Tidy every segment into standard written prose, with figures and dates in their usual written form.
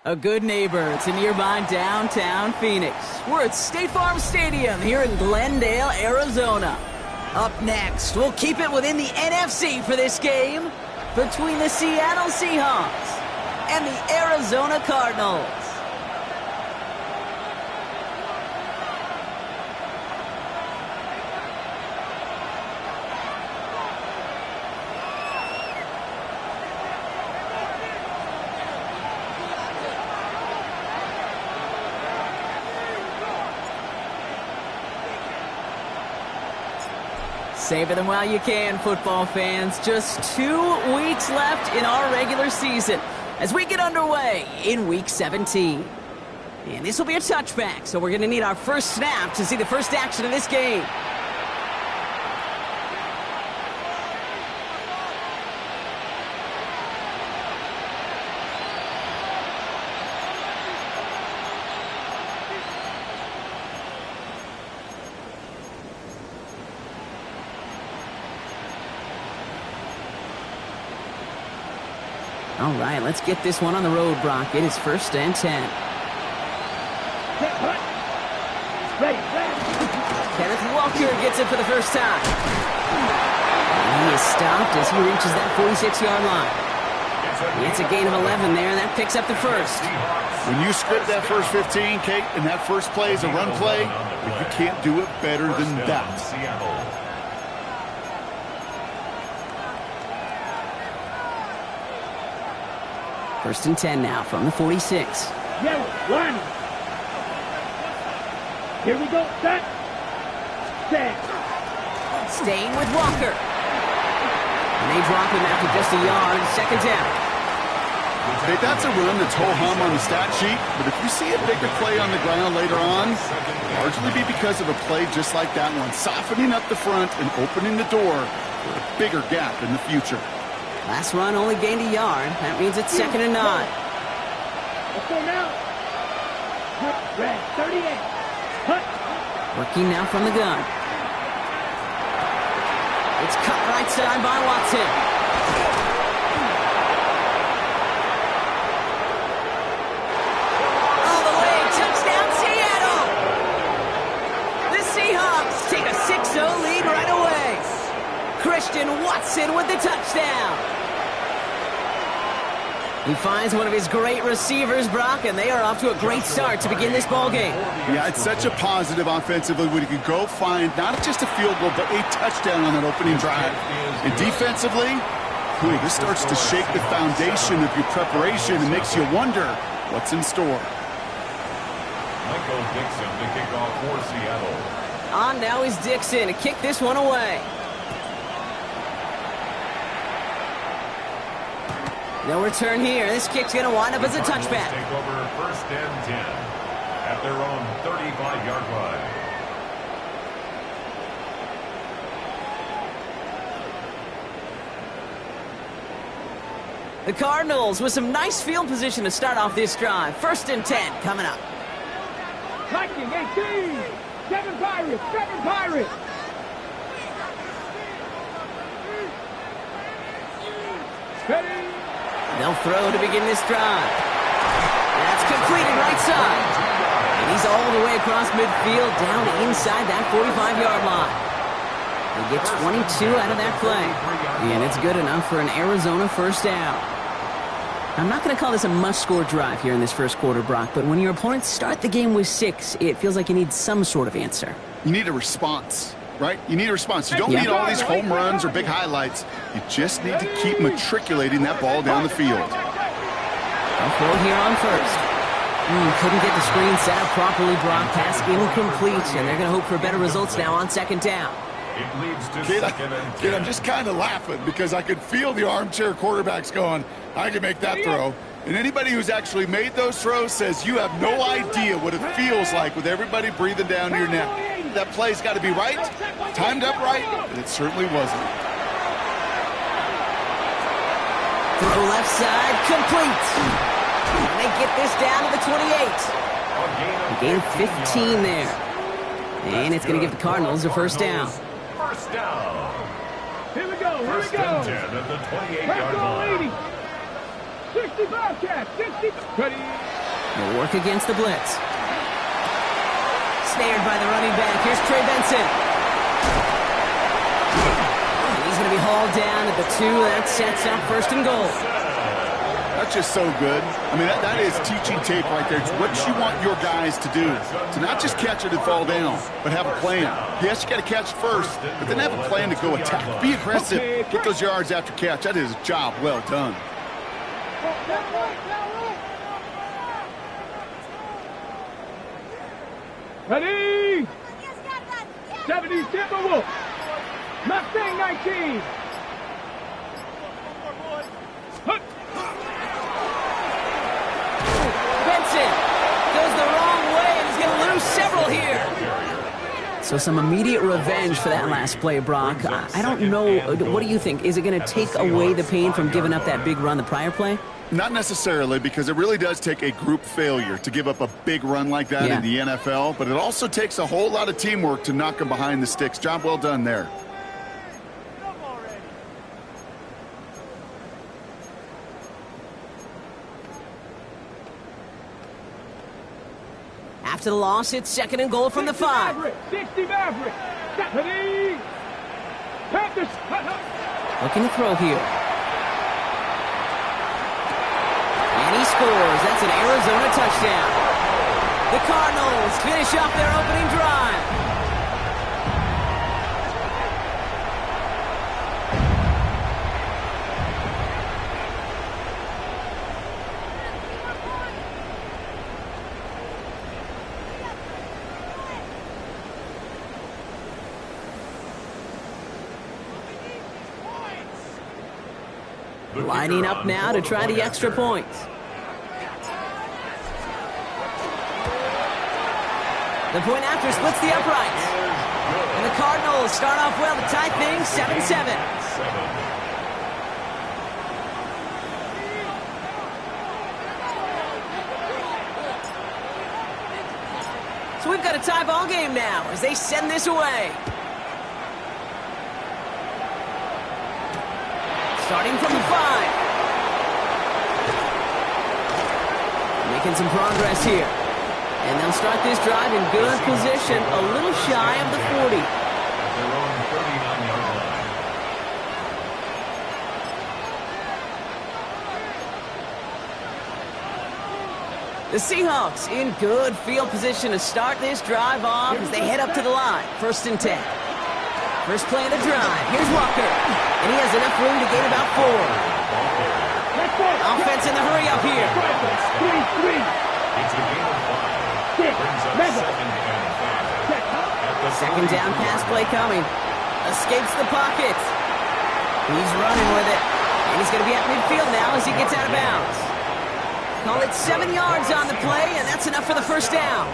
A good neighbor to nearby downtown Phoenix. We're at State Farm Stadium here in Glendale, Arizona. Up next, we'll keep it within the NFC for this game between the Seattle Seahawks and the Arizona Cardinals. Savor them while you can, football fans. Just 2 weeks left in our regular season as we get underway in Week 17. And this will be a touchback, so we're going to need our first snap to see the first action of this game. All right, let's get this one on the road, Brock. It is 1st and 10. Kenneth Walker gets it for the first time. And he is stopped as he reaches that 46-yard line. It's a gain of 11 there, and that picks up the first. When you script that first 15, Kate, and that first play is a run play, you can't do it better than that. 1st and 10 now from the 46. Yeah, one. Here we go. Set. Staying with Walker. And they drop him after just a yard. 2nd down. Hey, that's a run that's ho-hum on the stat sheet, but if you see a bigger play on the ground later on, largely be because of a play just like that one, softening up the front and opening the door for a bigger gap in the future. Last run only gained a yard. That means it's 2nd and 9. Let's go now. Red, 38. Cut. Working now from the gun. It's cut right side by Watson. All the way, touchdown Seattle! The Seahawks take a 6-0 lead right away. Christian Watson with the touchdown. He finds one of his great receivers, Brock, and they are off to a great start to begin this ball game. Yeah, it's such a positive offensively when you can go find not just a field goal, but a touchdown on that opening drive. And defensively, this starts to shake the foundation of your preparation and makes you wonder what's in store. Michael Dixon to kick off for Seattle. On now is Dixon to kick this one away. No return here. This kick's going to wind up as a touchback. Take over 1st and 10 at their own 35-yard line. The Cardinals with some nice field position to start off this drive. 1st and 10 coming up. Viking 18. 7 Pirates. 7 Pirates. Ready. They'll throw to begin this drive. That's completed right side. And he's all the way across midfield down inside that 45-yard line. They get 22 out of that play. And it's good enough for an Arizona first down. I'm not going to call this a must-score drive here in this first quarter, Brock, but when your opponents start the game with 6, it feels like you need some sort of answer. You need a response. Right? You need a response. You don't need all these home runs or big highlights. You just need to keep matriculating that ball down the field. They'll throw here on 1st. Couldn't get the screen set up properly, Brock. Pass incomplete, and they're going to hope for better results now on 2nd down. It leads to 2nd and 10. I'm just kind of laughing because I could feel the armchair quarterbacks going, I can make that throw. And anybody who's actually made those throws says you have no idea what it feels like with everybody breathing down your neck. That play's got to be right, timed up right, and it certainly wasn't. Throw left side, complete. And they get this down to the 28. A gain of 15 there. And it's going to give the Cardinals a first down. First down. Here we go. Here we First go. and 10 at the 28-yard line. 65 catch. 60. Ready. They'll work against the blitz. Snared by the running back. Here's Trey Benson. And he's going to be hauled down at the 2. That sets up 1st and goal. That's just so good. I mean, that is teaching tape right there. It's what you want your guys to do. To not just catch it and fall down, but have a plan. Yes, you got to catch first, but then have a plan to go attack. Be aggressive. Get those yards after catch. That is a job well done. Ready. 70 Timberwolves. Mustang 19. Benson goes the wrong way and he's going to lose several here. So some immediate revenge for that last play, Brock. I don't know. What do you think? Is it going to take away the pain from giving up that big run the prior play? Not necessarily, because it really does take a group failure to give up a big run like that in the NFL, but it also takes a whole lot of teamwork to knock them behind the sticks. Job well done there. After the loss, it's 2nd and goal from the 5. 60 Maverick. Ready. Panthers. Looking to throw here. And he scores. That's an Arizona touchdown. The Cardinals finish off their opening drive. Lining up now to try the extra points. The point after splits the uprights. And the Cardinals start off well to tie things 7-7. So we've got a tie ball game now as they send this away. Starting from the 5. Making some progress here. And they'll start this drive in good position, a little shy of the 40. Their own 39-yard line. The Seahawks in good field position to start this drive off as they head up to the line. 1st and 10. First play of the drive. Here's Walker. And he has enough room to gain about 4. Offense in the hurry up here. It's a gain of 5. Brings up 2nd and 5. Second down pass play coming. Escapes the pocket. He's running with it. And he's going to be at midfield now as he gets out of bounds. Call it 7 yards on the play, and that's enough for the 1st down.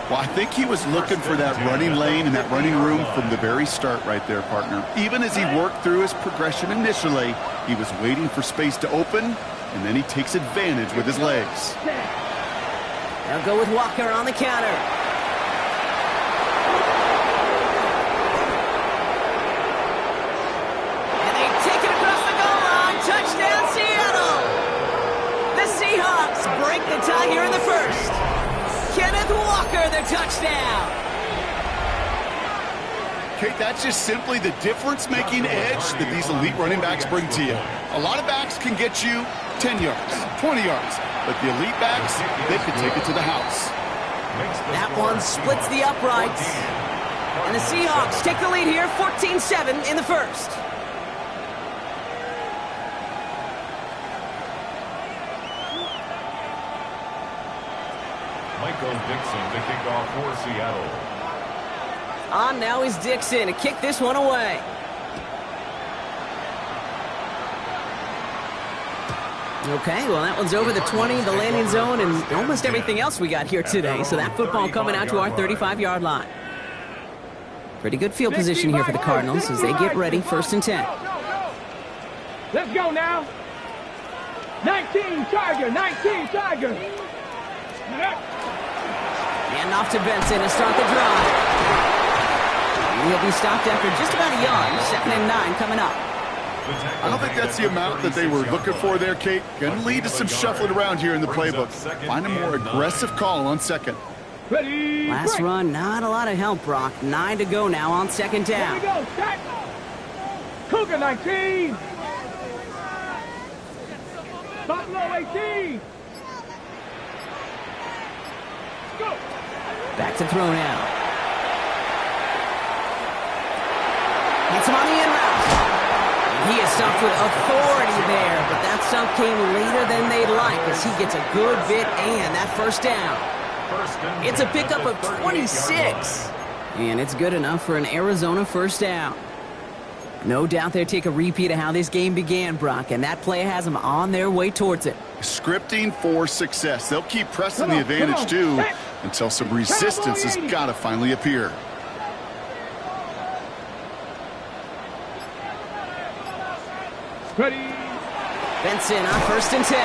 Well, I think he was looking for that running lane and that running room from the very start right there, partner. Even as he worked through his progression initially, he was waiting for space to open, and then he takes advantage with his legs. They'll go with Walker on the counter. And they take it across the goal line. Touchdown, Seattle! The Seahawks break the tie here in the 1st. Kenneth Walker, their touchdown. Kate, that's just simply the difference-making edge that these elite running backs bring to you. A lot of backs can get you 10 yards, 20 yards, but the elite backs, they can take it to the house. That one splits the uprights. And the Seahawks take the lead here, 14-7 in the 1st. Michael Dixon to kick off for Seattle. On now is Dixon to kick this one away. Okay, well, that one's over the 20, the landing zone, and almost everything else we got here today. So that football coming out to our 35-yard line. Pretty good field position here for the Cardinals as they get ready, 1st and 10. Let's go now. 19 Tiger, 19 Tiger. And off to Benson to start the drive. He'll be stopped after just about a yard. 2nd and 9 coming up. I don't think that's the amount that they were looking for there, Kate. Going to lead to some shuffling around here in the playbook. Find a more aggressive call on second. Ready, Last break. run, not a lot of help, Brock. 9 to go now on second Here down. we go, set. Cougar 19. Buffalo 18. Go. Back to throw now. Hits him on the in route. He is stumped with authority there, but that stump came later than they'd like as he gets a good bit and that first down. It's a pickup of 26, and it's good enough for an Arizona first down. No doubt they'll take a repeat of how this game began, Brock, and that play has them on their way towards it. Scripting for success. They'll keep pressing the advantage, too, until some resistance has got to finally appear. Ready. Benson on 1st and 10.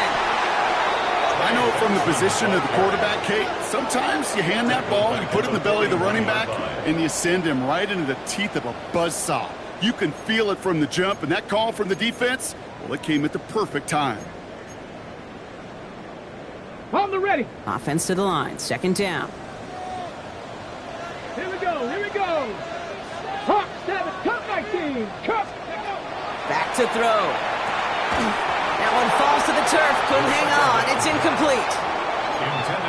I know from the position of the quarterback, Kate, sometimes you hand that ball, you put it in the belly of the running back, and you send him right into the teeth of a buzzsaw. You can feel it from the jump, and that call from the defense, well, it came at the perfect time. On the ready. Offense to the line, 2nd down. Here we go, here we go. Hawk 7, Cup 19, Cup. Back to throw. That one falls to the turf. Couldn't hang on. It's incomplete.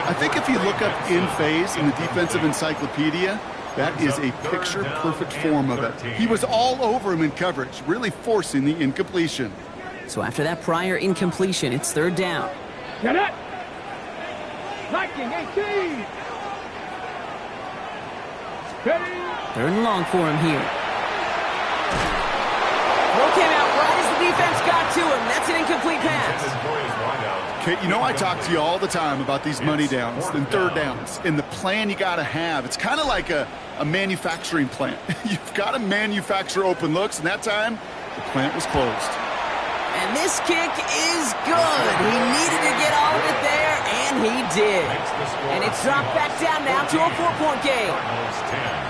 I think if you look up in phase in the defensive encyclopedia, that is a picture-perfect form of it. He was all over him in coverage, really forcing the incompletion. So after that prior incompletion, it's 3rd down. Get it. 19, 18. Ready. 3rd and long for him here. Throw came out right as the defense got to him. That's an incomplete pass. Kate, you know I talk to you all the time about these money downs and 3rd downs and the plan you got to have. It's kind of like a manufacturing plant. You've got to manufacture open looks, and that time the plant was closed. And this kick is good. He needed to get all of it there, and he did. And it's dropped back down now to a 4-point game.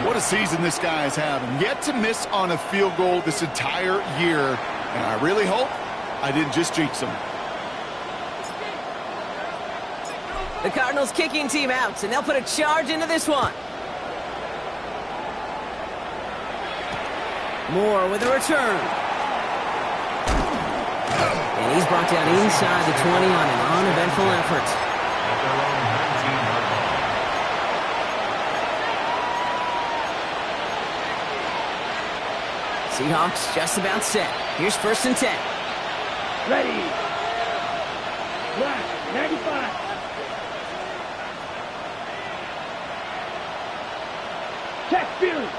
What a season this guy is having. Yet to miss on a field goal this entire year. And I really hope I didn't just jinx him. The Cardinals kicking team out, and they'll put a charge into this one. Moore with a return. And he's brought down inside the 20 on an uneventful effort. Seahawks just about set. Here's 1st and 10. Ready. Left, 95. Check, Ville.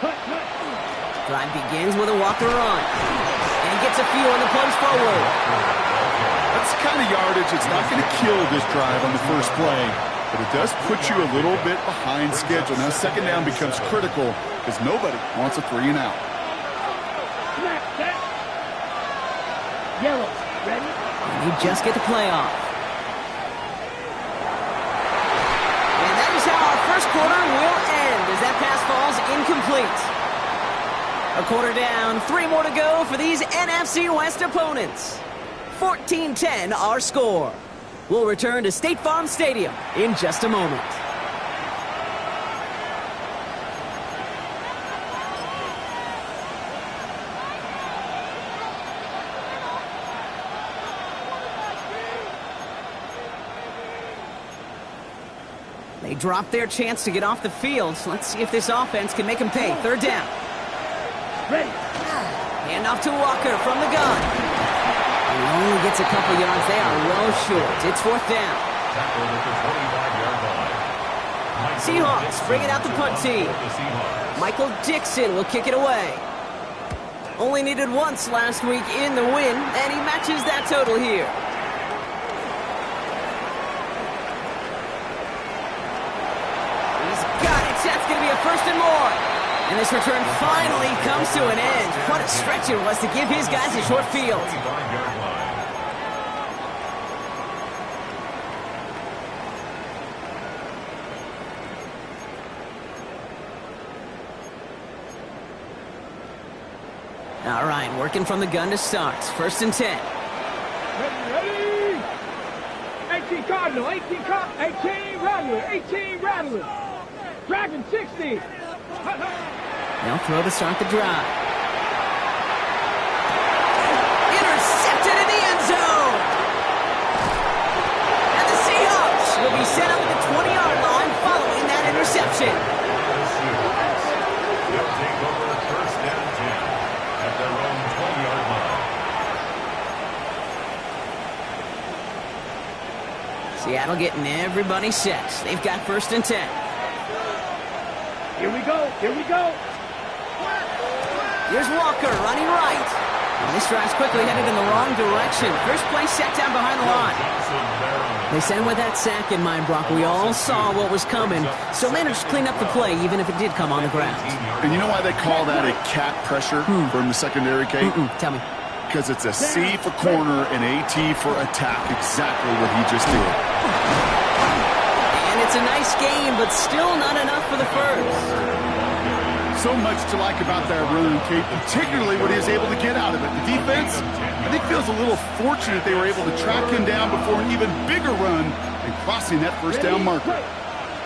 Cut. Drive begins with a walk-to run. And he gets a few on the plunge forward. That's the kind of yardage that's not going to kill this drive on the first play, but it does put you a little bit behind schedule. Now 2nd down becomes critical because nobody wants a 3 and out. Snap, set. Yellow, ready. And you just get the play off. And that is how our first quarter will end as that pass falls incomplete. A quarter down, 3 more to go for these NFC West opponents. 14-10 our score. We'll return to State Farm Stadium in just a moment. They dropped their chance to get off the field. So let's see if this offense can make them pay. 3rd down. Ready. Hand off to Walker from the gun. He only gets a couple yards. They are well short. It's 4th down. Seahawks bringing out the punt team. Michael Dixon will kick it away. Only needed once last week in the win, and he matches that total here. He's got it. That's going to be a 1st and more. And this return finally comes to an end. What a stretch it was to give his guys a short field. All right, working from the gun to start. 1st and 10. Ready? 18 Cardinal, 18 Rattler, 18 Rattler. Dragon 60. They'll throw to start the drive. Intercepted in the end zone. And the Seahawks will be set up at the 20-yard line following that interception. The Seahawks will take over 1st and 10 at their own 20-yard line. Seattle getting everybody set. They've got 1st and 10. Here we go, here we go. Here's Walker running right. And this drive's quickly headed in the wrong direction. First play set down behind the line. They sent with that sack in mind, Brock. We all saw what was coming, so managed to clean up the play, even if it did come on the ground. And you know why they call that a cat pressure from the secondary, Kate? Tell me. Because it's a C for corner and AT for attack. Exactly what he just did. And it's a nice game, but still not enough for the first. So much to like about that run, Kate, particularly what he was able to get out of it. The defense, I think, feels a little fortunate they were able to track him down before an even bigger run and crossing that 1st down marker.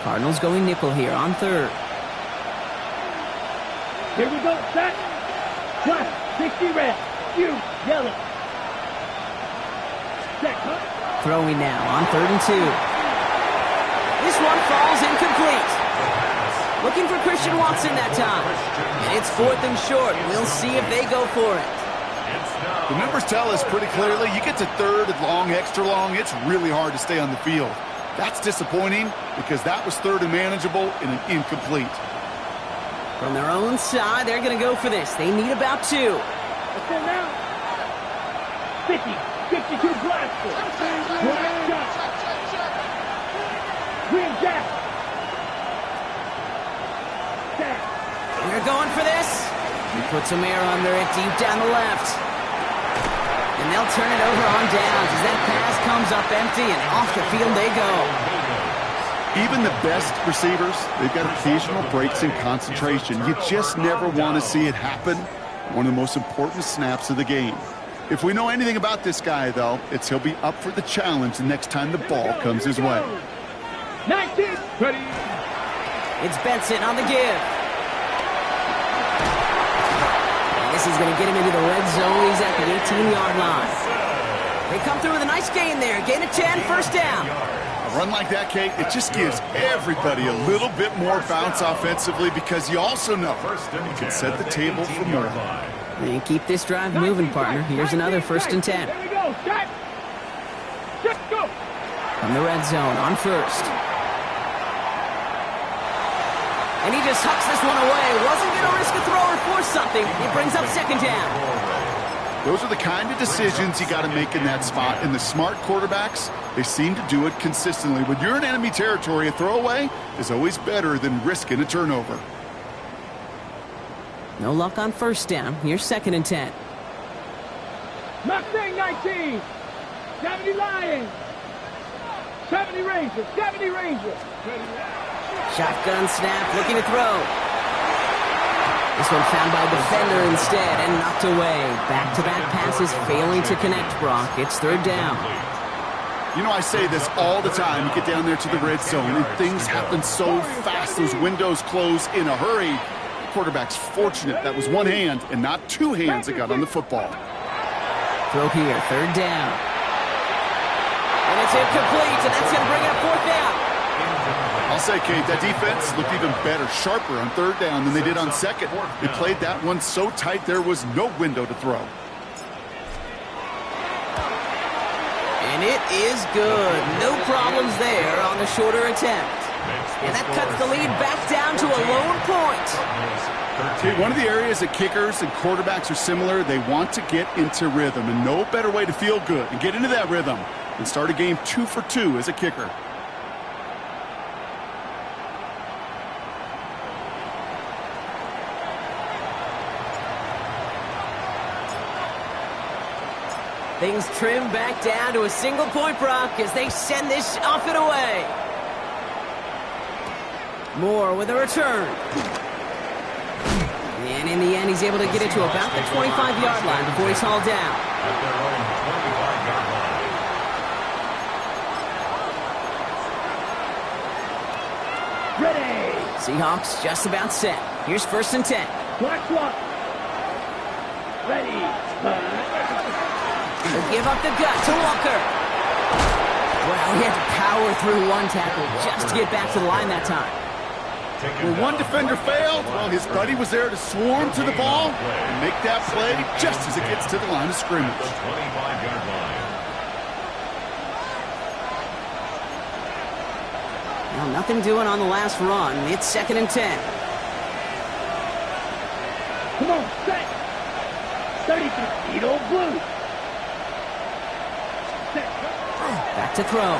Cardinals going nickel here on 3rd. Here we go, set. Cut, 60 red. You, yellow. Set, cut. Throwing now on 3rd and 2. This one falls incomplete. Looking for Christian Watson that time. And it's 4th and short. We'll see if they go for it. The numbers tell us pretty clearly, you get to 3rd and long, extra long, it's really hard to stay on the field. That's disappointing because that was 3rd and manageable and an incomplete. From their own side, they're going to go for this. They need about 2. Let's go now. 50, 52 blaster. Black shot. Green jack. They're going for this. He puts some air under it deep down the left. And they'll turn it over on downs as that pass comes up empty and off the field they go. Even the best receivers, they've got occasional breaks in concentration. You just never want to see it happen. One of the most important snaps of the game. If we know anything about this guy, though, it's he'll be up for the challenge the next time the ball comes his way. 19, ready. It's Benson on the give. This is going to get him into the red zone. He's at the 18-yard line. They come through with a nice gain there. Gain of 10, 1st down. A run like that, Kate, it just gives everybody a little bit more bounce offensively because you also know you can set the table for more. And keep this drive moving, partner. Here's another 1st and 10. There we go. Set. Set, go. From the red zone on 1st. And he just hucks this one away. Wasn't going to risk a throw or force something. It brings up 2nd down. Those are the kind of decisions you got to make in that spot. And the smart quarterbacks, they seem to do it consistently. When you're in enemy territory, a throwaway is always better than risking a turnover. No luck on 1st down. Here's 2nd and 10. Mustang 19. 70 Lions. 70 Rangers. 70 Rangers. Shotgun snap, looking to throw. This one found by a defender instead and knocked away. Back-to-back passes failing to connect, Brock. It's 3rd down. You know, I say this all the time. You get down there to the red zone, and things happen so fast. Those windows close in a hurry. The quarterback's fortunate. That was one hand and not 2 hands that got on the football. Throw here, 3rd down. And it's incomplete, and that's going to bring up 4th down. I'll say, Kate, that defense looked even better, sharper on 3rd down than they did on 2nd. They played that one so tight there was no window to throw. And it is good. No problems there on the shorter attempt. And that cuts the lead back down to a lone point. Okay, one of the areas that kickers and quarterbacks are similar, they want to get into rhythm. And no better way to feel good and get into that rhythm than start a game 2 for 2 as a kicker. Things trim back down to a single point, Brock, as they send this off and away. Moore with a return. And in the end, he's able to get it to about the 25-yard line before he's hauled down. At their own 25-yard line. Ready. Seahawks just about set. Here's 1st and 10. Clock. Ready. He'll give up the gut to Walker. Well, he had to power through one tackle just to get back to the line that time. Well, one defender failed. Well, his buddy was there to swarm to the ball and make that play just as it gets to the line of scrimmage. The 25-yard line. Well, nothing doing on the last run. It's 2nd and 10. Come on, set. 33, Edo Blue. Set. Back to throw.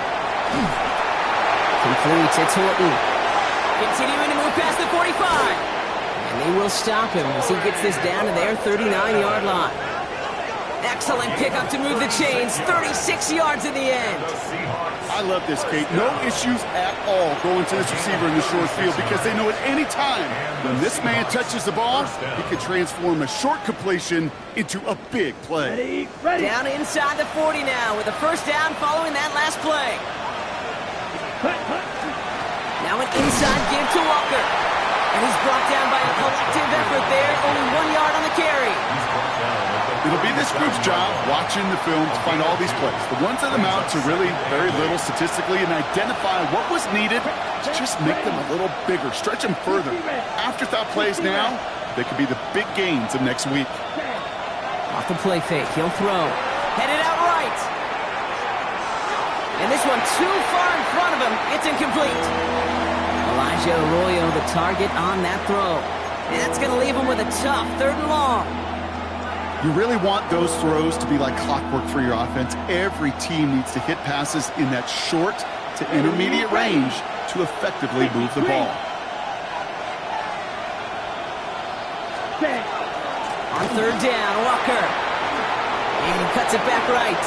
Complete. It's Horton. Continuing to move past the 45. And they will stop him as he gets this down to their 39-yard line. Excellent pickup to move the chains. 36 yards in the end. I love this, Kate. No issues at all going to this receiver in the short field because they know at any time when this man touches the ball, he can transform a short completion into a big play. Ready. Down inside the 40 now with a 1st down following that last play. Cut. Now an inside give to Walker. And he's brought down by a collective effort there. Only 1 yard on the carry. It'll be this group's job watching the film to find all these plays. The ones that amount to really very little statistically and identify what was needed to just make them a little bigger, stretch them further. Afterthought plays now, they could be the big gains of next week. Off the play fake, he'll throw. Headed out right. And this one too far in front of him. It's incomplete. Elijah Arroyo, the target on that throw. And that's going to leave him with a tough 3rd and long. You really want those throws to be like clockwork for your offense. Every team needs to hit passes in that short to intermediate range to effectively move the ball. On 3rd down, Walker. And he cuts it back right.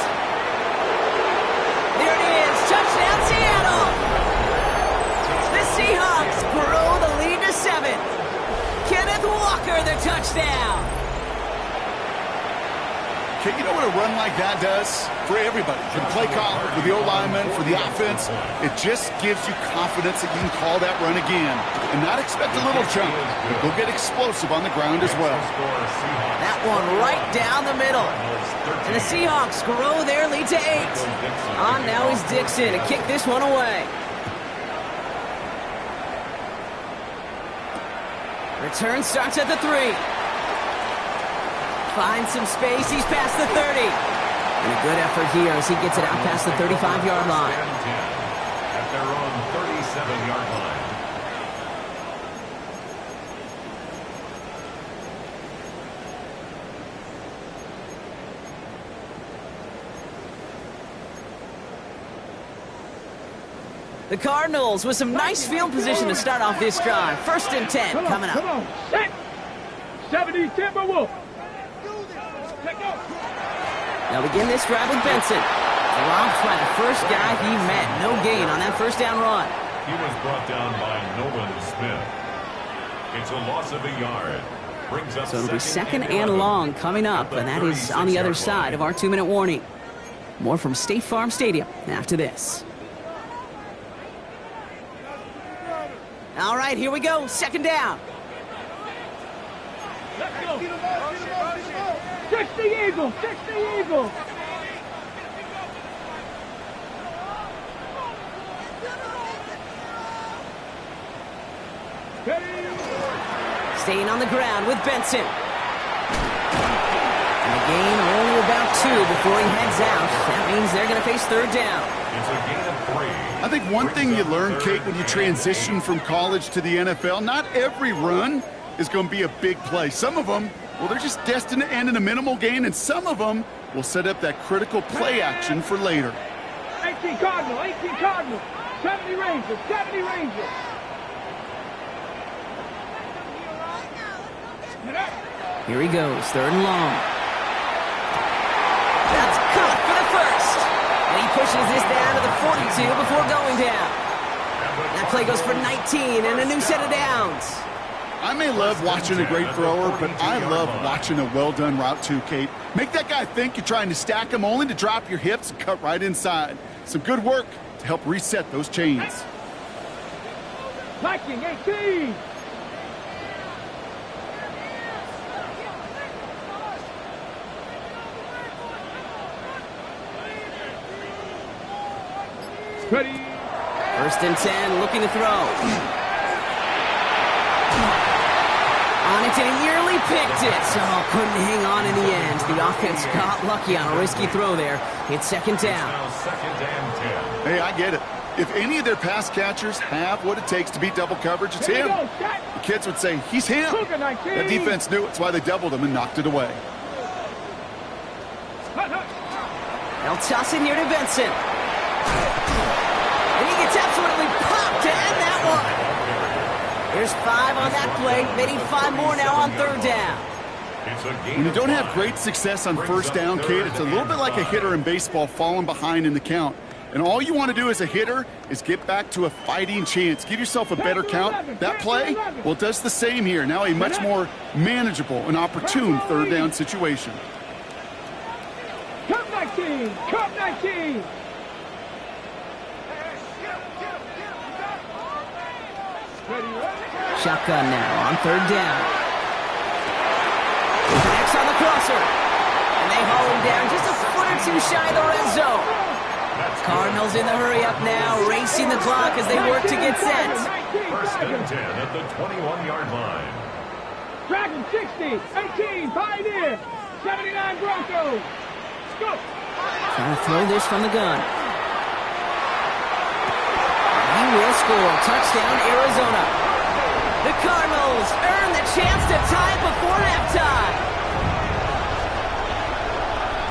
There it is. Touchdown, Seattle. The Seahawks grow the lead to 7. Kenneth Walker, the touchdown. Okay, you know what a run like that does for everybody? For the play caller, for the O-lineman, for the offense. It just gives you confidence that you can call that run again and not expect a little jump. Go get explosive on the ground as well. That one right down the middle. And the Seahawks grow their lead to 8. On now is Dixon to kick this one away. Return starts at the 3. Finds some space. He's past the 30. And a good effort here as he gets it out past the 35-yard line. At their own 37-yard line. The Cardinals with some nice field position to start off this drive. 1st and 10 coming up. Come on, set. 70 Timberwolf. They'll begin this drive with Benson. Dropped by the first guy he met. No gain on that 1st down run. He was brought down by Nolan Smith. It's a loss of a yard. Brings up So it'll be 2nd and long coming up, and that is on the other side of our 2-minute warning. More from State Farm Stadium after this. All right, here we go. 2nd down. Let's go. 60 Eagles. 60 Eagles. Staying on the ground with Benson. And a gain only about 2 before he heads out. That means they're going to face 3rd down. It's a gain of 3. I think one thing you learn, Kate, when you transition from college to the NFL, not every run is going to be a big play. Some of them, well, they're just destined to end in a minimal gain, and some of them will set up that critical play action for later. 18 Cardinals. 18 Cardinals. 70 Rangers. 70 Rangers. Here he goes, 3rd and long. That's caught for the 1st. And he pushes this down to the 42 before going down. That play goes for 19 and a new set of downs. I may love watching a great thrower, but I love watching a well-done route too, Kate. Make that guy think you're trying to stack him only to drop your hips and cut right inside. Some good work to help reset those chains. Viking 18. Ready. First and 10, looking to throw. On it, and he nearly picked it. Oh, couldn't hang on in the end. The offense got lucky on a risky throw there. It's second down. Now second and 10. Hey, I get it. If any of their pass catchers have what it takes to beat double coverage, it's him. The kids would say, he's him. That defense knew it's why they doubled him and knocked it away. They'll toss it here to Benson. And he gets absolutely popped to end that one. There's 5 on that play. They need 5 more now on third down. When you don't have great success on first down, Kate, it's a little bit like a hitter in baseball falling behind in the count. And all you want to do as a hitter is get back to a fighting chance. Give yourself a better count. That play, well, it does the same here. Now a much more manageable and opportune third down situation. Cup 19. Cup 19. Shotgun now on third down. Connects on the crosser. And they haul him down just a foot or two shy of the red zone. Cardinals in the hurry up now, racing the clock as they work to get set. First and 10 at the 21-yard line. Dragon 60, 18, Pioneer, 79 Broncos. Go. Trying to throw this from the gun. He will score. Touchdown, Arizona. The Cardinals earn the chance to tie it before halftime.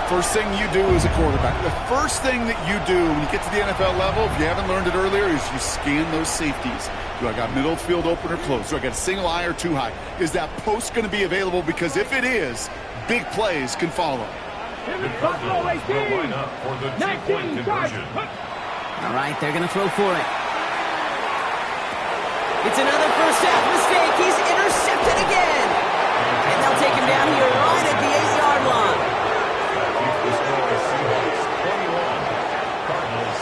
First thing you do as a quarterback, the first thing that you do when you get to the NFL level, if you haven't learned it earlier, is you scan those safeties. Do I got middle of the field open or close? Do I got a single high or two high? Is that post going to be available? Because if it is, big plays can follow. The Cardinals will line up for the two-point conversion. All right, they're going to throw for it. It's another first half mistake. He's intercepted again. And they'll take him down here right at the 8-yard line. The score is Seahawks 21, Cardinals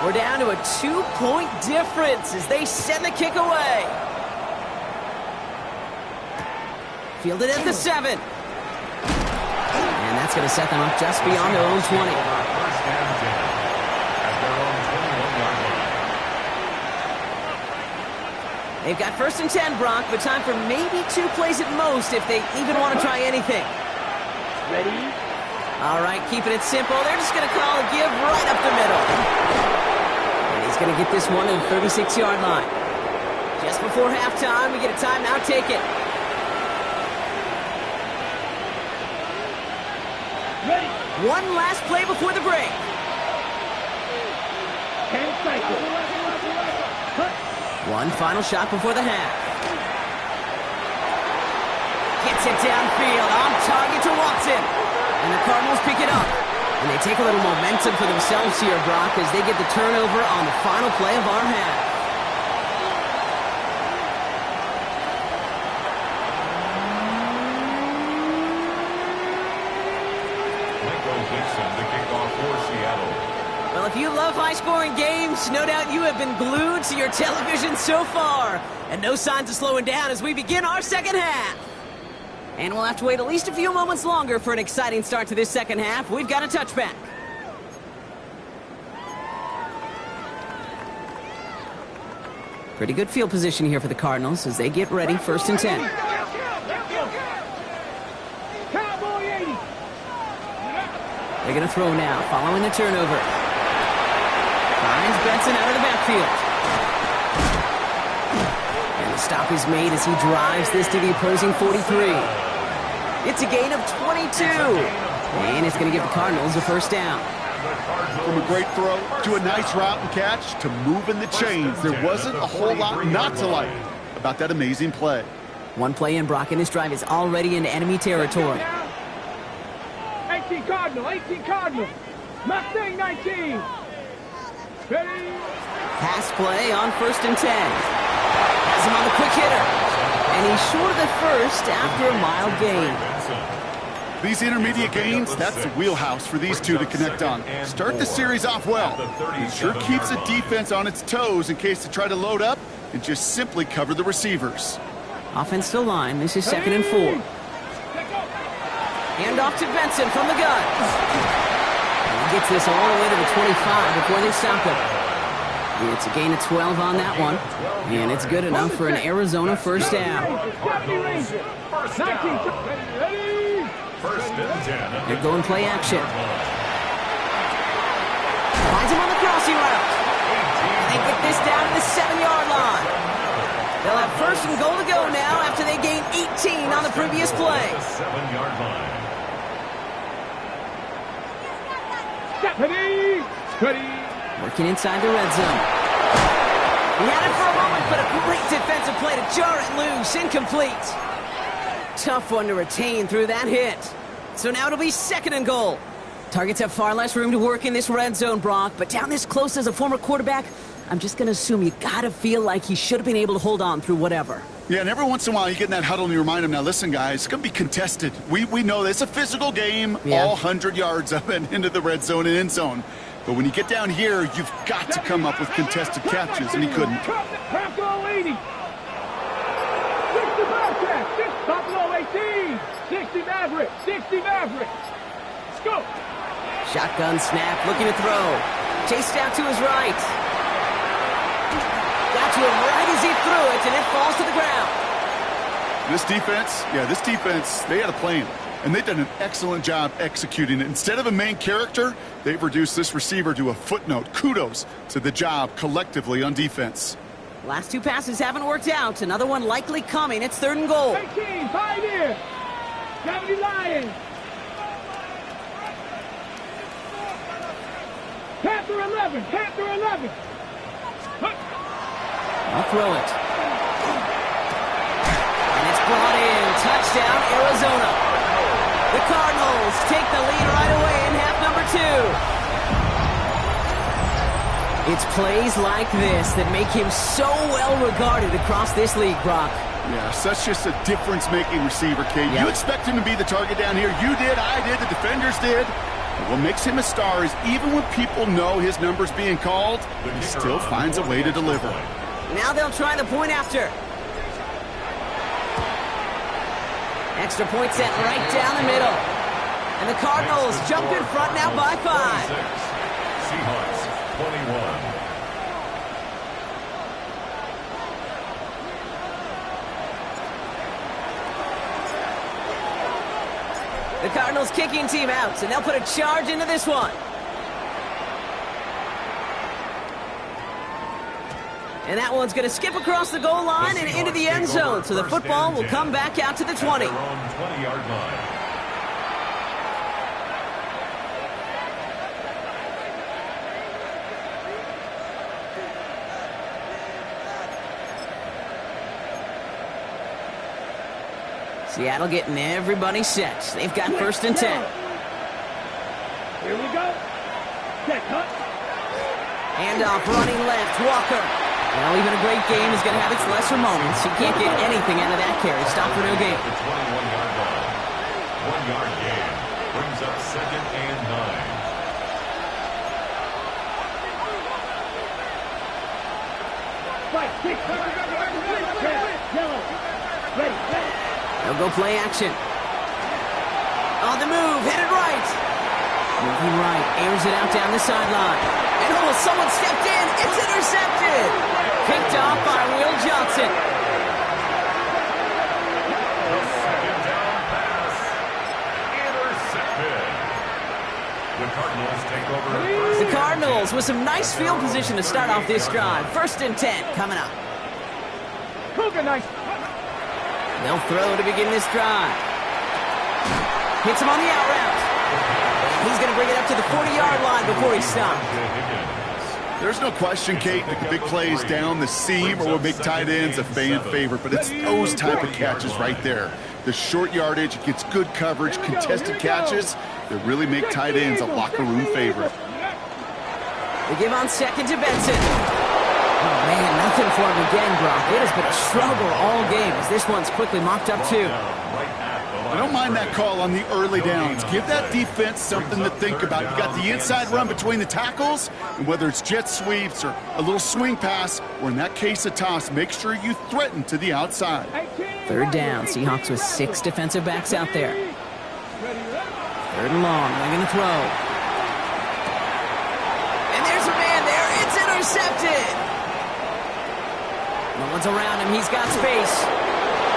19. We're down to a 2-point difference as they send the kick away. Fielded at the 7. And that's going to set them up just beyond their own 20. First and 10 at their own 21-yard line. They've got first and 10, Brock, but time for maybe 2 plays at most if they even want to try anything. Ready? All right, keeping it simple. They're just going to call a give right up the middle. And he's going to get this one to the 36-yard line. Just before halftime, we get a timeout taken. Ready? One last play before the break. 10 cycles. One final shot before the half. Gets it downfield, on target to Watson. And the Cardinals pick it up. And they take a little momentum for themselves here, Brock, as they get the turnover on the final play of our half. The kickoff for Seattle. Well, if you love high-scoring games, no doubt you have been glued to your television so far. And no signs of slowing down as we begin our second half. And we'll have to wait at least a few moments longer for an exciting start to this second half. We've got a touchback. Pretty good field position here for the Cardinals as they get ready, first and 10. Cowboy 80. They're going to throw now, following the turnover. Finds Benson out of the backfield. And the stop is made as he drives this to the opposing 43. It's a gain of 22. And it's going to give the Cardinals a first down. From a great throw to a nice route and catch to moving the chains, there wasn't a whole lot not to like about that amazing play. One play in, Brock, and this drive is already into enemy territory. 18. 18 Cardinal, 18 Cardinal. Mustang 19. Ready? Pass play on 1st and 10. Has him on the quick hitter. And he's short of the first after a mild gain. These intermediate gains, that's the wheelhouse for these two to connect on. Start the series off well. It sure keeps the defense on its toes in case they try to load up and just simply cover the receivers. Offensive line, this is 2nd and 4. Hand off to Benson from the gun. He gets this all the way to the 25 before they stop him. It's a gain of 12 on that one. And it's good enough for an Arizona first down. They're going play action. Finds him on the crossing route. They get this down to the 7-yard line. They'll have 1st and goal to go now after they gained 18 on the previous play. 7-yard line. Working inside the red zone. He had it for a moment, but a great defensive play to jar it loose. Incomplete. Tough one to retain through that hit. So now it'll be 2nd and goal. Targets have far less room to work in this red zone, Brock, but down this close as a former quarterback, I'm just going to assume you got to feel like he should have been able to hold on through whatever. Yeah, and every once in a while you get in that huddle and you remind him, now listen, guys, it's going to be contested. We know this. It's a physical game, all 100 yards of it into the red zone and end zone. But when you get down here, you've got to come up with contested catches, and he couldn't. Buffalo 80. 60 Bobcat. Buffalo 18. 60 Maverick. 60 Maverick. Let's go. Shotgun snap, looking to throw. Chased out to his right. Got to him right as he threw it, and it falls to the ground. This defense, they had a plan. And they've done an excellent job executing it. Instead of a main character, they've reduced this receiver to a footnote. Kudos to the job collectively on defense. Last 2 passes haven't worked out. Another one likely coming. It's 3rd and goal. 18, Pioneer. 70 Lions. Panther 11, Panther 11. I'll throw it. And it's brought in. Touchdown, Arizona. The Cardinals take the lead right away in half number 2. It's plays like this that make him so well regarded across this league, Brock. Yeah, such just a difference-making receiver, Kate. Yep. You expect him to be the target down here. You did, I did, the defenders did. But what makes him a star is even when people know his number's being called, he still finds a way to deliver. Now they'll try the point after. Extra point set right down the middle. And the Cardinals jump in front now by 5. Seahawks 21. The Cardinals kicking team out, and they'll put a charge into this one. And that one's going to skip across the goal line and into the end zone. So the football will come back out to the 20. 20-yard line. Seattle getting everybody set. They've got 1st and 10. Here we go. Set, cut. Handoff running left, Walker. Well, even a great game is going to have its lesser moments. You can't get anything out of that carry. Stop for no gain. The 21-yard line. 1-yard gain brings up 2nd and 9. Right, 6. Yellow. Ready, ready. They'll go play action. On the move, headed right. Moving right, airs it out down the sideline. And oh, someone stepped in. It's intercepted. Picked off by Will Johnson. The 2nd down pass. Intercepted. The Cardinals take over. The Cardinals with some nice field position to start off this drive. 1st and 10 coming up. Cougar nice. They'll throw to begin this drive. Hits him on the out route. He's going to bring it up to the 40-yard line before he stops. There's no question, Kate, that the big plays down the seam or will make tight ends a fan favorite, but it's those type of catches right there. The short yardage, it gets good coverage, contested catches that really make tight ends a locker room favorite. They give on second to Benson. Oh, man, nothing for him again, Brock. It has been a struggle all game as this one's quickly mopped up, too. I don't mind that call on the early downs. Give that defense something to think about. You got the inside run between the tackles, and whether it's jet sweeps or a little swing pass, or in that case a toss, make sure you threaten to the outside. Third down, Seahawks with 6 defensive backs out there. Third and long, they're going to throw. And there's a man there, it's intercepted. No one's around him, he's got space.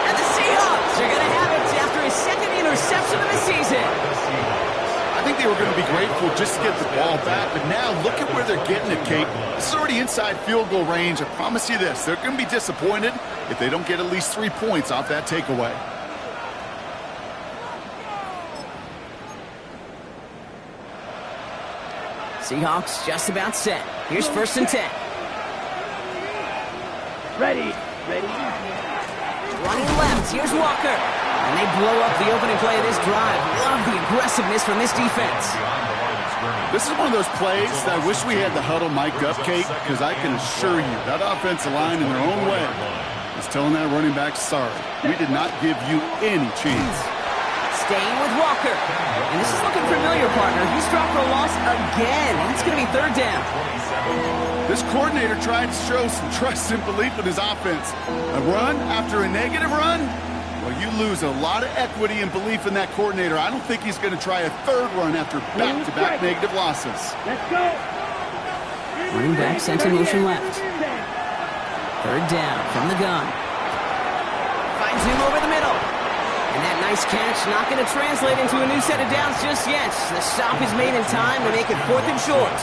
And the Seahawks are going to have it after his second interception of the season. I think they were going to be grateful just to get the ball back, but now look at where they're getting it, Kate. This is already inside field goal range. I promise you this, they're going to be disappointed if they don't get at least 3 points off that takeaway. Seahawks just about set. Here's 1st and 10. Ready. Running left, here's Walker. And they blow up the opening play of this drive. Love the aggressiveness from this defense. This is one of those plays that I wish we had the huddle mic'd up, Kate, because I can assure you that offensive line in their own way is telling that running back, sorry, we did not give you any chance. Staying with Walker. And this is looking familiar, partner. He's dropped for a loss again. And it's going to be 3rd down. This coordinator tried to show some trust and belief in his offense. A run after a negative run? Well, you lose a lot of equity and belief in that coordinator. I don't think he's going to try a 3rd run after back-to-back negative losses. Let's go. Running back sent in motion left. 3rd down from the gun. Finds him over the middle. And that nice catch not going to translate into a new set of downs just yet. The stop is made in time to make it 4th and short.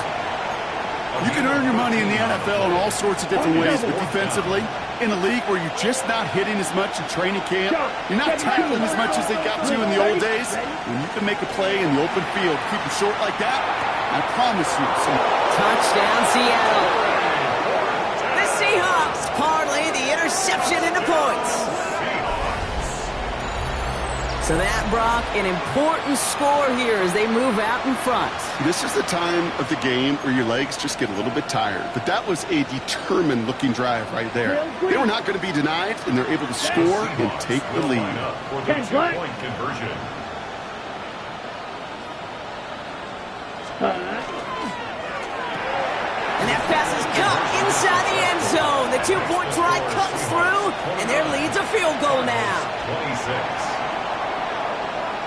You can earn your money in the NFL in all sorts of different ways, but defensively, in a league where you're just not hitting as much in training camp, you're not tackling as much as they got to in the old days, when you can make a play in the open field, keep it short like that, I promise you. Touchdown, Seattle. The Seahawks parlay the interception into points. So that, Brock, an important score here as they move out in front. This is the time of the game where your legs just get a little bit tired. But that was a determined-looking drive right there. They were not going to be denied, and they're able to score and take the lead. For the 2-point conversion. And that pass is caught inside the end zone. The 2-point try cuts through, and their lead's a field goal now. 26.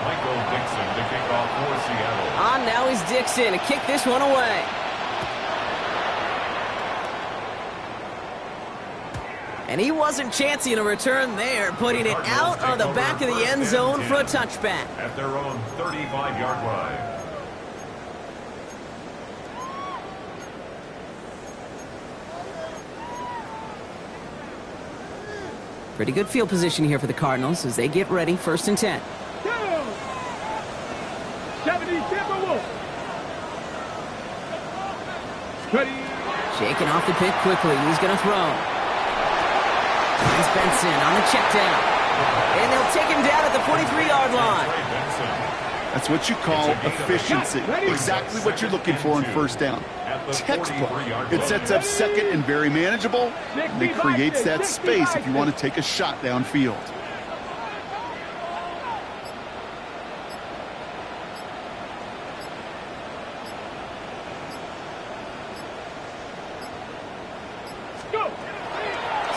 Michael Dixon to kick off for Seattle. On now is Dixon to kick this one away. And he wasn't chancing a return there, putting it out on the back of the end zone for a touchback. At their own 35-yard line. Pretty good field position here for the Cardinals as they get ready, 1st and 10. 70 Timberwolves. Ready. Shaking off the pick quickly. He's going to throw. Finds Benson on the check down. And they'll take him down at the 43-yard line. That's what you call efficiency. Exactly what you're looking for on 1st down. Textbook. It sets up 2nd and very manageable. And it creates that space if you want to take a shot downfield.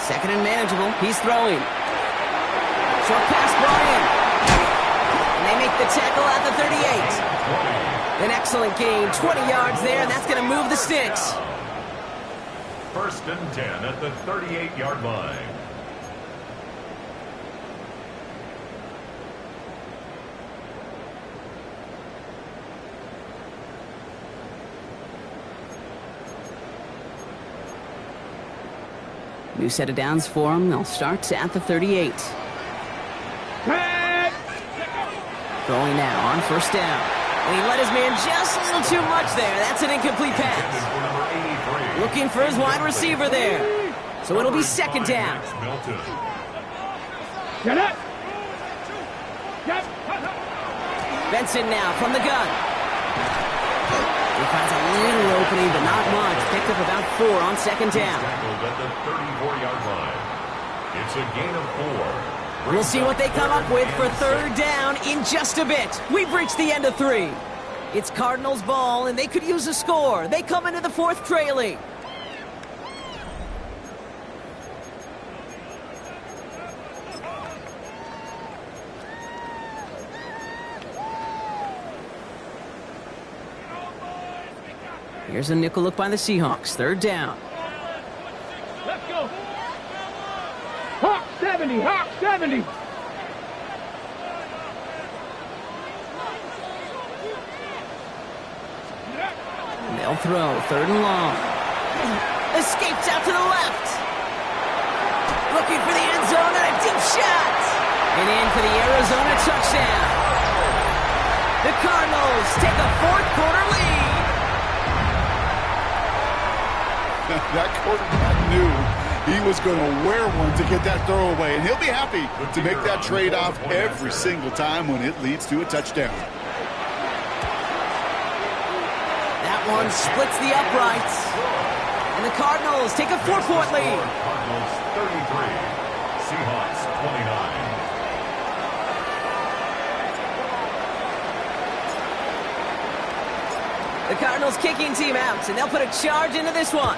Second and manageable. He's throwing. Short pass brought in. And they make the tackle at the 38. An excellent gain. 20 yards there, and that's going to move the sticks. 1st and 10 at the 38-yard line. New set of downs for them. They'll start at the 38. Throwing now on 1st down. And he let his man just a little too much there. That's an incomplete pass. Looking for his wide receiver there. So it'll be second down. Get it. Benson now from the gun. He finds a little opening, but not much. Picked up about 4 on second down. Tackled at the 34-yard line. It's a gain of 4. We'll see what they come up with for third down in just a bit. We've reached the end of 3. It's Cardinals ball, and they could use a score. They come into the 4th trailing. Here's a nickel look by the Seahawks. Third down. Let's go. Hawk 70, Hawk 70. They'll throw. Third and long. Escapes out to the left. Looking for the end zone and a deep shot. And in for the Arizona touchdown. The Cardinals take a 4th quarter lead. That quarterback knew he was going to wear one to get that throw away, and he'll be happy to make that trade-off every single time when it leads to a touchdown. That one splits the uprights. And the Cardinals take a 4-point lead. Cardinals 33, Seahawks 29. The Cardinals kicking team out, and they'll put a charge into this one.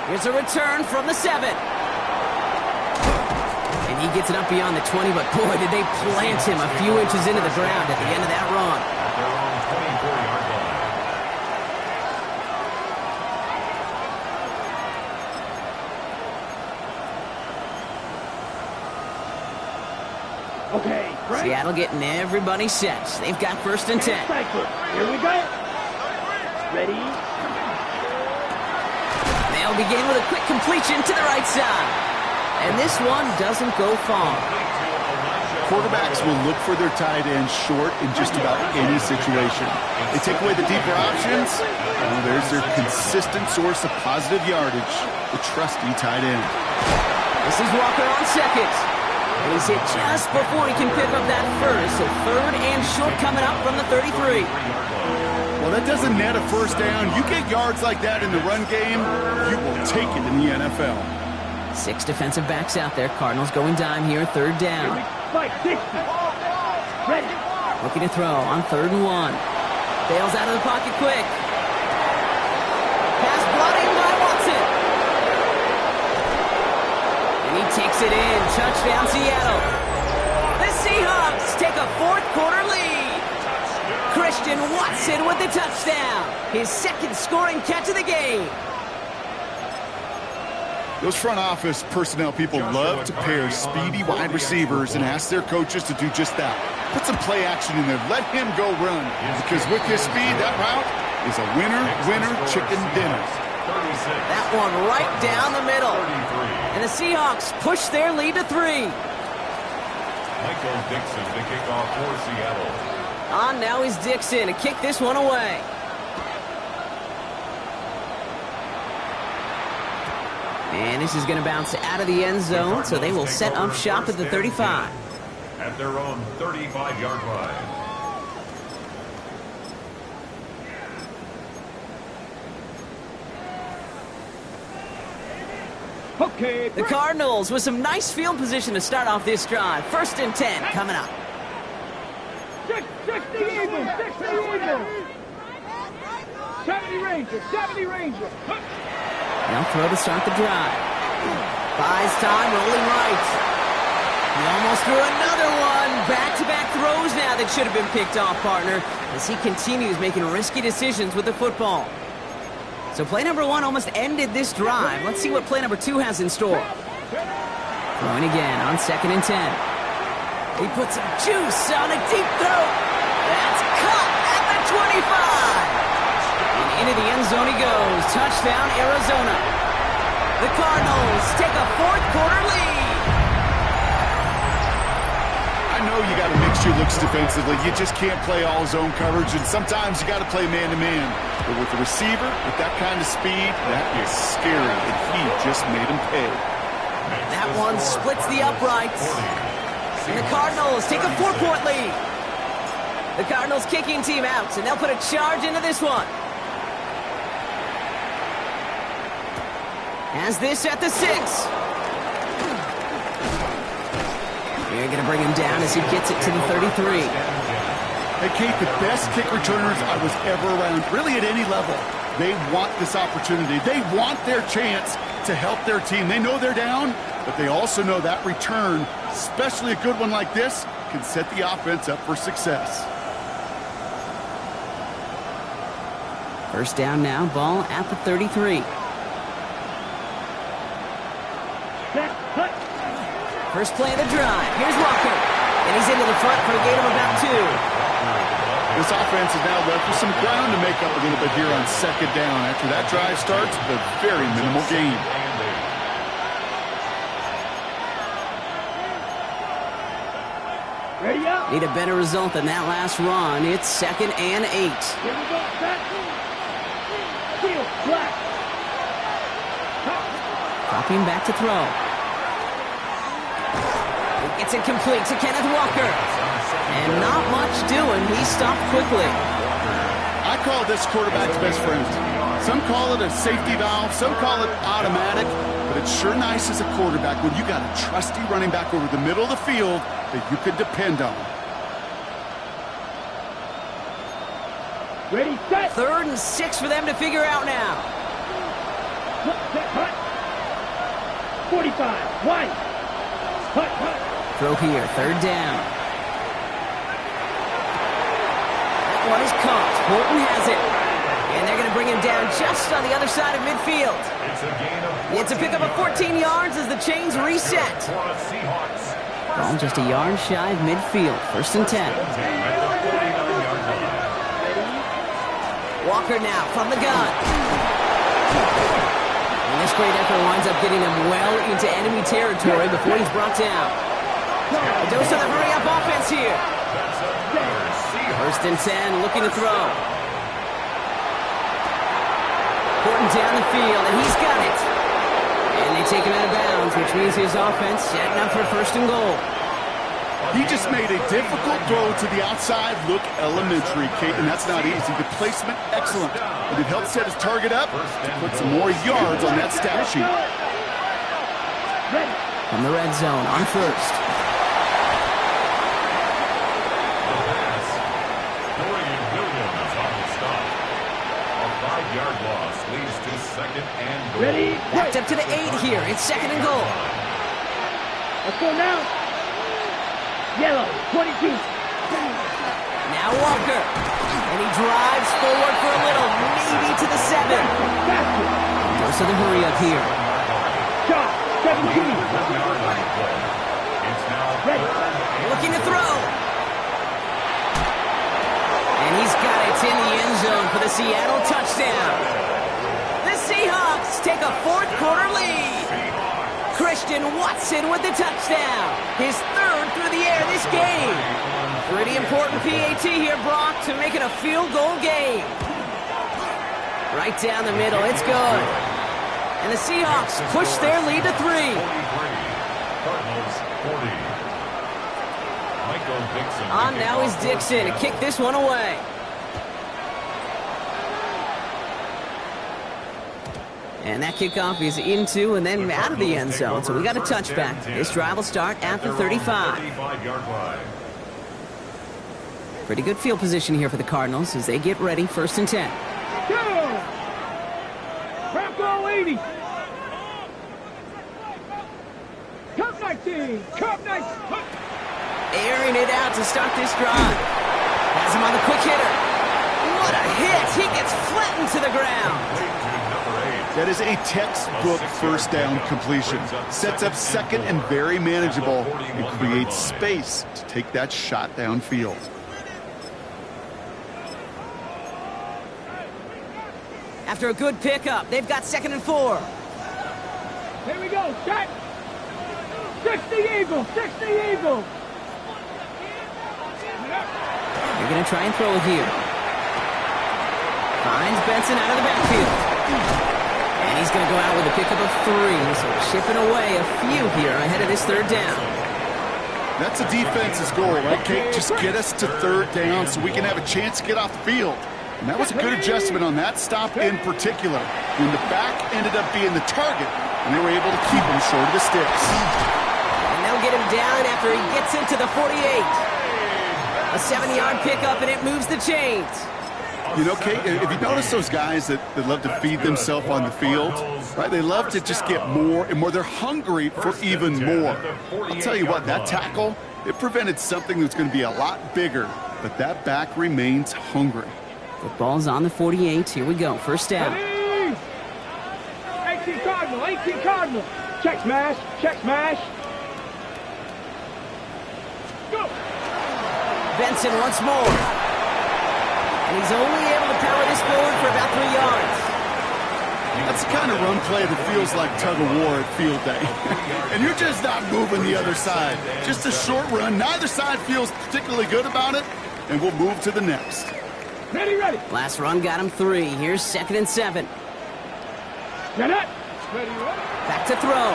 Here's a return from the 7. And he gets it up beyond the 20, but boy, did they plant him a few inches into the ground at the end of that run. At their own 24-yard line. Okay, Frank. Seattle getting everybody set. They've got first and 10. Sz5. Here we go. Ready. They'll begin with a quick completion to the right side. And this one doesn't go far. Quarterbacks will look for their tight end short in just about any situation. They take away the deeper options. Well, there's their consistent source of positive yardage, the trusty tight end. This is Walker on second. And he's hit just before he can pick up that first. So third and short coming up from the 33. Well, that doesn't net a first down. You get yards like that in the run game, you will take it in the NFL. 6 defensive backs out there. Cardinals going dime here, third down. Fight 60. Ready. Looking to throw on third and 1. Bails out of the pocket quick. Pass brought in by Watson. And he takes it in. Touchdown, Seattle. The Seahawks take a 4th quarter lead. Christian Watson with the touchdown. His 2nd scoring catch of the game. Those front office personnel people love to pair speedy wide receivers and ask their coaches to do just that. Put some play action in there. Let him go run. Because with his speed, that route is a winner, chicken dinner. That one right down the middle. And the Seahawks push their lead to 3. Michael Dixon to kick off for Seattle. On now is Dixon to kick this one away. And this is going to bounce out of the end zone, so they will set up shop at the 35. At their own 35-yard line. Okay. The Cardinals with some nice field position to start off this drive. First and 10 coming up. 60 Eagles. 60 Eagles. 70 Rangers. 70 Rangers. They'll throw to start the drive. Buys time, rolling right. He almost threw another one. Back-to-back throws now that should have been picked off, partner, as he continues making risky decisions with the football. So play number 1 almost ended this drive. Let's see what play number 2 has in store. Throwing again on second and 10. He puts some juice on a deep throw. That's caught at the 25. And into the end zone he goes. Touchdown, Arizona. The Cardinals take a 4th quarter lead. I know you got to make issue looks defensively. You just can't play all zone coverage, and sometimes you got to play man-to-man. But with the receiver, with that kind of speed, that is scary, and he just made him pay. That one splits the uprights. And the Cardinals take a 4-point lead. The Cardinals kicking team out, and they'll put a charge into this one. Has this at the 6. They're going to bring him down as he gets it to the 33. Hey, Kate, the best kick returners I was ever around, really at any level, they want this opportunity. They want their chance to help their team. They know they're down, but they also know that return, especially a good one like this, can set the offense up for success. First down now, ball at the 33. First play of the drive. Here's Walker. And he's into the front for a gain of about 2. This offense is now left with some ground to make up a little bit here on second down. After that drive starts, a very minimal gain. Ready up. Need a better result than that last run. It's 2nd and 8. Here we go. Set. Field. Black. Dropping back to throw. It's incomplete to Kenneth Walker. And not much doing. He stopped quickly. I call this quarterback's best friend. Some call it a safety valve, some call it automatic, but it's sure nice as a quarterback when you got a trusty running back over the middle of the field that you could depend on. Ready, set. 3rd and 6 for them to figure out now. Set, hut. 45, wide. Hut, hut. Throw here, 3rd down. That one is caught. Horton has it. And they're going to bring him down just on the other side of midfield. It's a pickup of 14 yards as the chains reset. Ball just a yard shy of midfield. 1st and 10. Walker now from the gun. And this great effort winds up getting him well into enemy territory before he's brought down. A dose of the hurry-up offense here. 1st and 10, looking to throw. Horton down the field, and he's got it. And they take him out of bounds, which means his offense setting up for 1st and goal. He just made a difficult throw to the outside look elementary, Kate, and that's not easy. The placement, excellent. But it helped set his target up to put some more yards on that stat sheet. From the red zone on 1st. Ready, backed up to the 8 here. It's 2nd and goal. Let's go now. Yellow, 22. Now Walker. And he drives forward for a little, maybe to the 7. Dose of the hurry up here. Shot, 17. Ready. Looking to throw. And he's got it in the end zone for the Seattle touchdown. The Seahawks take a 4th quarter lead. Christian Watson with the touchdown. His 3rd through the air this game. Pretty important PAT here, Brock, to make it a field goal game. Right down the middle, it's good. And the Seahawks push their lead to 3. Cardinals 40. Michael Dixon. On now is Dixon to kick this one away. And that kickoff is into and then out of the end zone. So we got a touchback. This drive will start at the 35. Pretty good field position here for the Cardinals as they get ready. 1st and 10. Go! Bronco 80. Cup 19. Cup 19. Airing it out to start this drive. Has him on the quick hitter. What a hit. He gets flattened to the ground. That is a textbook 1st down completion. Sets up 2nd and very manageable and creates space to take that shot downfield. After a good pickup, they've got 2nd and 4. Here we go. Set. 60 Eagles. 60 Eagles. going to try and throw it here. Finds Benson out of the backfield. And he's going to go out with a pickup of 3, so chipping away a few here ahead of this third down. That's the defense's goal, right, Kate? Just get us to third down so we can have a chance to get off the field. And that was a good adjustment on that stop in particular, when the back ended up being the target, and they were able to keep him short of the sticks. And they'll get him down after he gets into the 48. A 7-yard pickup, and it moves the chains. You know, Kate, if you notice those guys that love to feed themselves on the field, right? They love to just get more and more. They're hungry for even more. I'll tell you what, that tackle, it prevented something that's going to be a lot bigger, but that back remains hungry. Football's on the 48. Here we go. First down. 18 Cardinal, 18 Cardinal. Check smash, check smash. Go. Benson once more. And he's only able to power this forward for about 3 yards. That's the kind of run play that feels like tug-of-war at field day. And you're just not moving the other side. Just a short run. Neither side feels particularly good about it, and we'll move to the next. Ready, ready. Last run got him 3. Here's 2nd and 7. Get it. Ready, ready. Back to throw.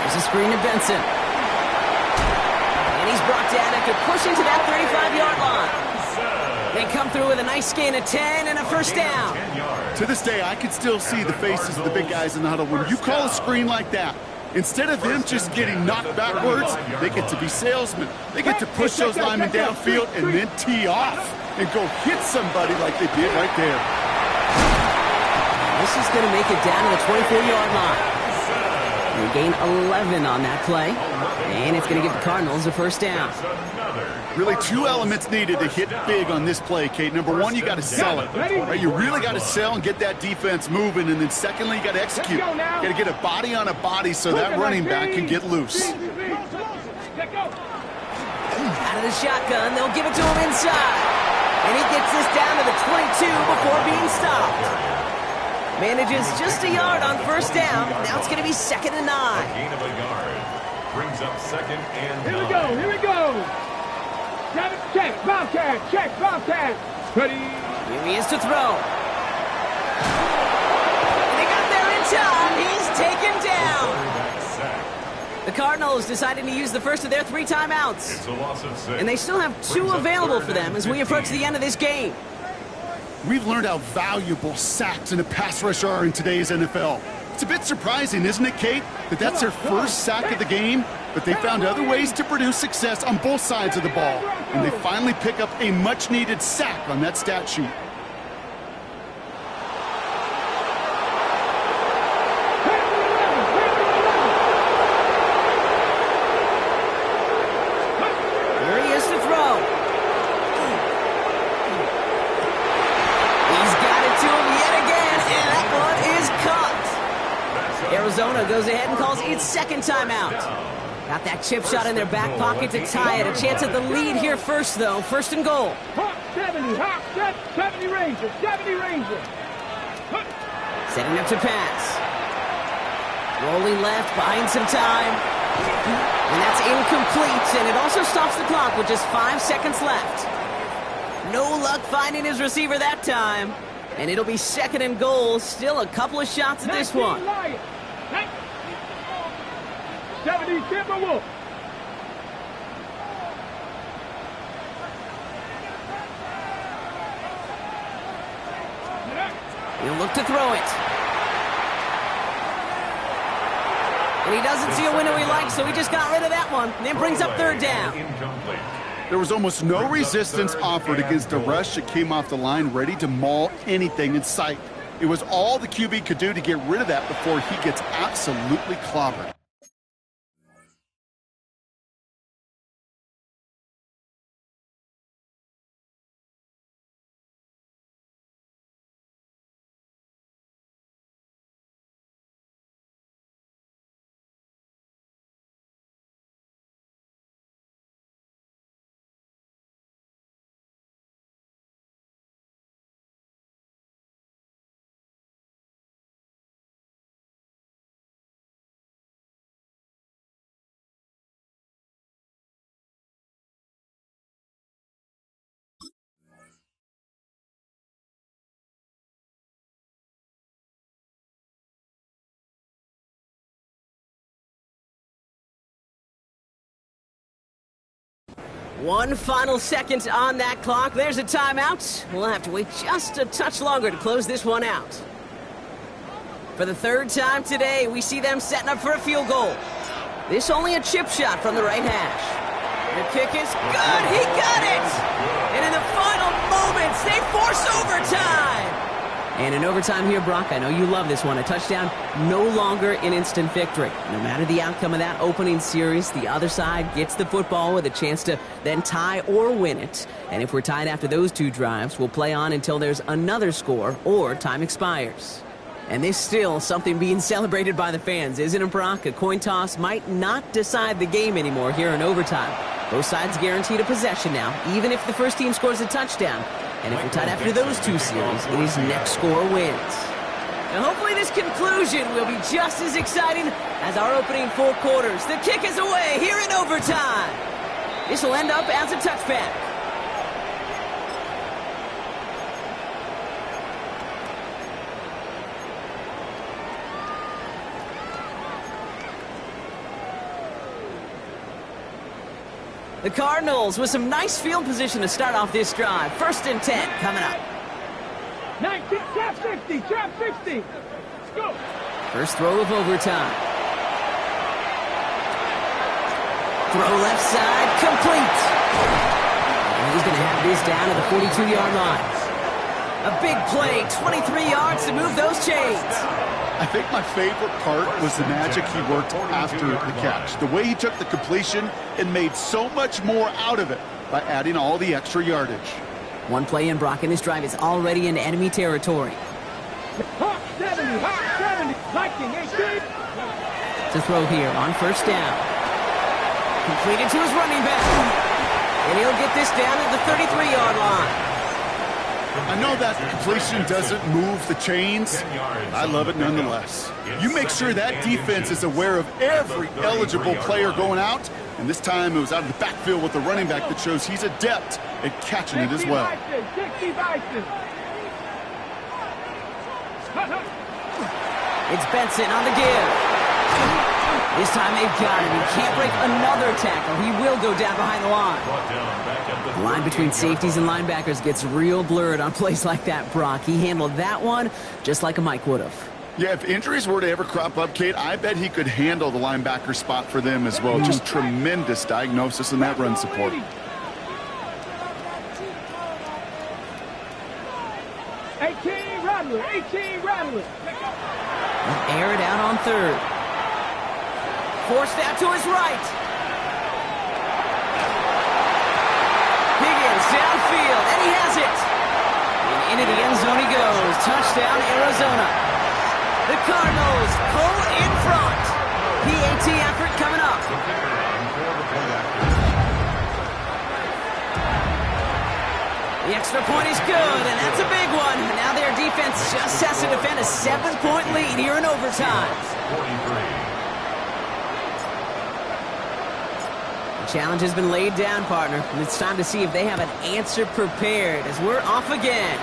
Here's a screen to Benson. And he's brought down after pushing to that 35-yard line. They come through with a nice gain of 10 and a first down. To this day, I can still see the faces of the big guys in the huddle. When you call a screen like that, instead of them just getting knocked backwards, they get to be salesmen. They get to push those linemen downfield and then tee off and go hit somebody like they did right there. This is going to make it down to the 24-yard line. They gain 11 on that play, and it's going to give the Cardinals a first down. Really, 2 elements needed to hit big on this play, Kate. Number 1, you got to sell it. Right? You really got to sell and get that defense moving. And then secondly, you got to execute. You got to get a body on a body so that running back can get loose. Out of the shotgun, they'll give it to him inside. And he gets this down to the 22 before being stopped. Manages just a yard on first down. Now it's going to be 2nd and 9. Gain of a yard. Brings up 2nd and 9. Here we go, here we go. Check, Bobcat, check, Bobcat. Ready. Here he is to throw. And they got there in time. He's taken down. The Cardinals decided to use the first of their 3 timeouts. It's a loss of 6. And they still have 2 available for them as we approach the end of this game. We've learned how valuable sacks and a pass rush are in today's NFL. It's a bit surprising, isn't it, Kate, that that's their first sack of the game, but they found other ways to produce success on both sides of the ball, and they finally pick up a much-needed sack on that stat sheet. Here he is to throw. He's got it to him yet again, and that one is caught. Arizona goes ahead and calls its 2nd timeout. Got that chip shot in their back pocket to tie it. A chance at the lead here first, though. 1st and goal. Hawk 70, Hawk 70 Rangers, 70 Rangers. Setting up to pass. Rolling left, buying some time. And that's incomplete, and it also stops the clock with just 5 seconds left. No luck finding his receiver that time. And it'll be 2nd and goal. Still a couple of shots at this one. 70 Timberwolves. He'll look to throw it. And he doesn't see a window he likes, so he just got rid of that one. And then brings up 3rd down. Incomplete. There was almost no resistance offered against a rush that came off the line ready to maul anything in sight. It was all the QB could do to get rid of that before he gets absolutely clobbered. One final second on that clock. There's a timeout. We'll have to wait just a touch longer to close this one out. For the third time today, we see them setting up for a field goal. This only a chip shot from the right hash. The kick is good. He got it! And in the final moments, they force overtime! And in overtime here, Brock, I know you love this one. A touchdown, no longer an instant victory. No matter the outcome of that opening series, the other side gets the football with a chance to then tie or win it. And if we're tied after those two drives, we'll play on until there's another score or time expires. And this still something being celebrated by the fans, isn't it, Brock? A coin toss might not decide the game anymore here in overtime. Both sides guaranteed a possession now, even if the first team scores a touchdown. And if we're tied after those two series, it is next score wins. Now hopefully this conclusion will be just as exciting as our opening 4 quarters. The kick is away here in overtime. This will end up as a touchback. The Cardinals with some nice field position to start off this drive. 1st and 10 coming up. 19, trap 60, trap 60. Let's go. First throw of overtime. Throw left side, complete. And he's going to have this down at the 42-yard line. A big play, 23 yards to move those chains. I think my favorite part was the magic he worked after the catch. The way he took the completion and made so much more out of it by adding all the extra yardage. One play in, Brock, and this drive is already in enemy territory. Hawk 70, Hawk 70, Viking 18. To throw here on 1st down. Completed to his running back. And he'll get this down at the 33-yard line. I know that completion doesn't move the chains. I love it nonetheless. You make sure that defense is aware of every eligible player going out. And this time it was out of the backfield with the running back that shows he's adept at catching it as well. 60 Bison. It's Benson on the give. This time they've got him. He can't break another tackle. He will go down behind the line. The line between safeties and linebackers gets real blurred on plays like that, Brock. He handled that one just like a Mike would have. Yeah, if injuries were to ever crop up, Kate, I bet he could handle the linebacker spot for them as well. Just tremendous diagnosis in that run support. 18 Rattler, 18 Rattler. Air it out on 3rd. Forced out to his right. Higgins downfield, and he has it. And into the end zone he goes. Touchdown, Arizona. The Cardinals pull in front. PAT effort coming up. The extra point is good, and that's a big one. Now their defense just has to defend a 7-point lead here in overtime. 43. Challenge has been laid down, partner, and it's time to see if they have an answer prepared as we're off again.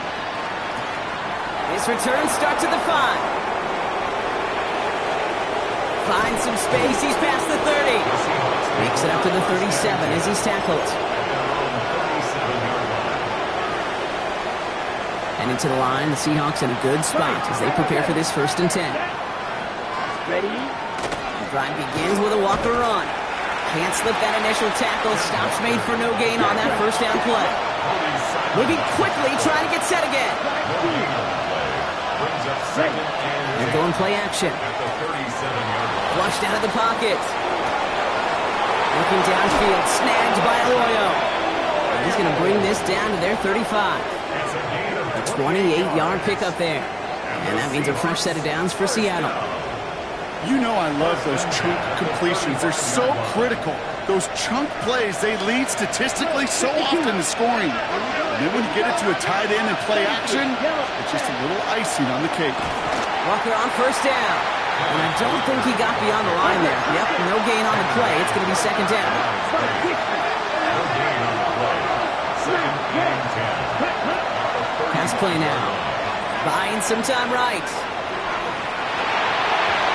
This return starts at the 5. Finds some space, he's past the 30. Makes it up to the 37 as he's tackled. And into the line, the Seahawks in a good spot as they prepare for this 1st and 10. Ready? The drive begins with a walker run. Can't slip that initial tackle. Stops made for no gain on that 1st down play. Moving quickly, trying to get set again. They're going play action. Flushed out of the pocket. Looking downfield, snagged by Arroyo. He's going to bring this down to their 35. A 28-yard pickup there. And that means a fresh set of downs for Seattle. You know I love those chunk completions. They're so critical. Those chunk plays, they lead statistically so often to scoring. And then when you get it to a tight end and play action, it's just a little icing on the cake. Walker on 1st down. And I don't think he got beyond the line there. Yep, no gain on the play. It's going to be 2nd down. Pass play now. Buying some time right.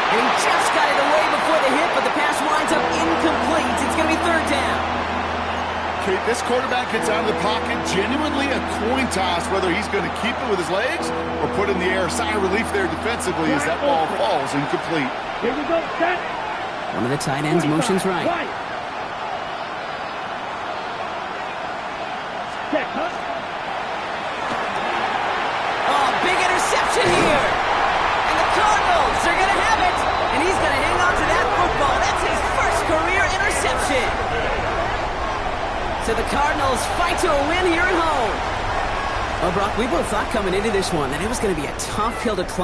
And he just got it away before the hit, but the pass winds up incomplete. It's going to be 3rd down. Okay, this quarterback gets out of the pocket, genuinely a coin toss whether he's going to keep it with his legs or put it in the air. Sigh of relief there defensively as that ball falls incomplete. Here we go, set. One of the tight ends motions right. Check, huh? Oh, big interception here. And the Cardinals are going to have it. And he's going to hang on to that football. That's his first career interception. So the Cardinals fight to a win here at home. Well, Brock, we both thought coming into this one that it was going to be a tough hill to climb.